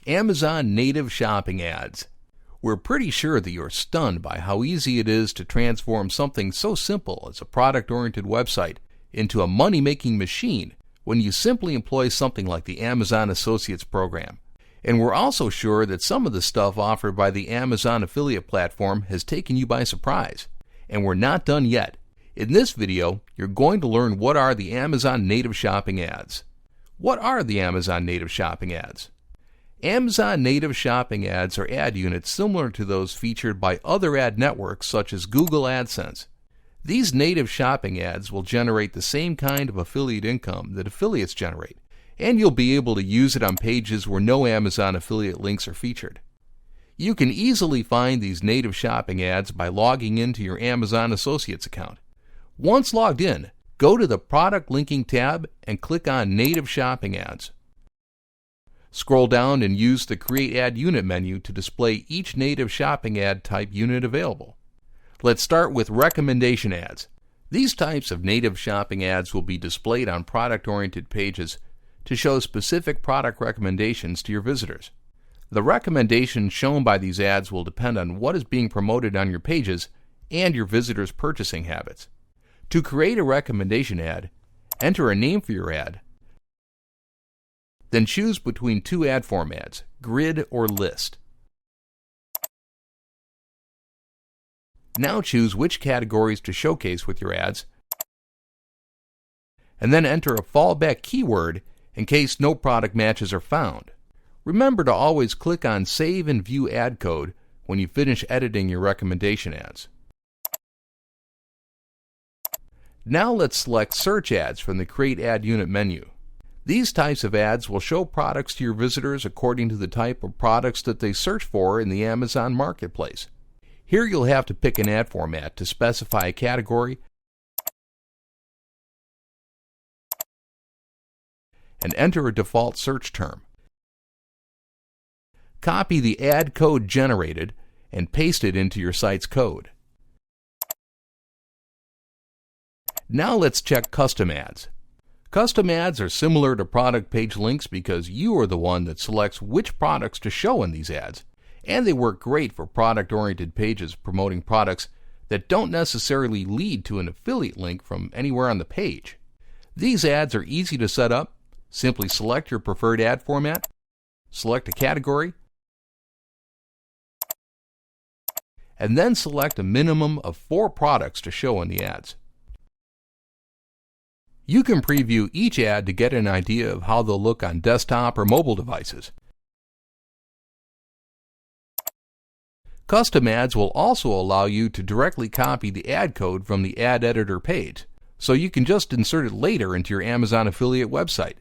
Amazon native shopping ads. We're pretty sure that you're stunned by how easy it is to transform something so simple as a product-oriented website into a money-making machine when you simply employ something like the Amazon Associates program. And we're also sure that some of the stuff offered by the Amazon affiliate platform has taken you by surprise. And we're not done yet. In this video, you're going to learn what are the Amazon native shopping ads. What are the Amazon native shopping ads? Amazon native shopping ads are ad units similar to those featured by other ad networks such as Google AdSense. These native shopping ads will generate the same kind of affiliate income that affiliates generate, and you'll be able to use it on pages where no Amazon affiliate links are featured. You can easily find these native shopping ads by logging into your Amazon Associates account. Once logged in, go to the Product Linking tab and click on Native Shopping Ads. Scroll down and use the Create Ad Unit menu to display each native shopping ad type unit available. Let's start with recommendation ads. These types of native shopping ads will be displayed on product-oriented pages to show specific product recommendations to your visitors. The recommendations shown by these ads will depend on what is being promoted on your pages and your visitors' purchasing habits. To create a recommendation ad, enter a name for your ad, then choose between two ad formats, grid or list. Now choose which categories to showcase with your ads, and then enter a fallback keyword in case no product matches are found. Remember to always click on Save and View Ad Code when you finish editing your recommendation ads. Now let's select Search Ads from the Create Ad Unit menu. These types of ads will show products to your visitors according to the type of products that they search for in the Amazon Marketplace. Here you'll have to pick an ad format to specify a category and enter a default search term. Copy the ad code generated and paste it into your site's code. Now let's check custom ads. Custom ads are similar to product page links because you are the one that selects which products to show in these ads, and they work great for product-oriented pages promoting products that don't necessarily lead to an affiliate link from anywhere on the page. These ads are easy to set up. Simply select your preferred ad format, select a category, and then select a minimum of 4 products to show in the ads. You can preview each ad to get an idea of how they'll look on desktop or mobile devices. Custom ads will also allow you to directly copy the ad code from the ad editor page, so you can just insert it later into your Amazon affiliate website.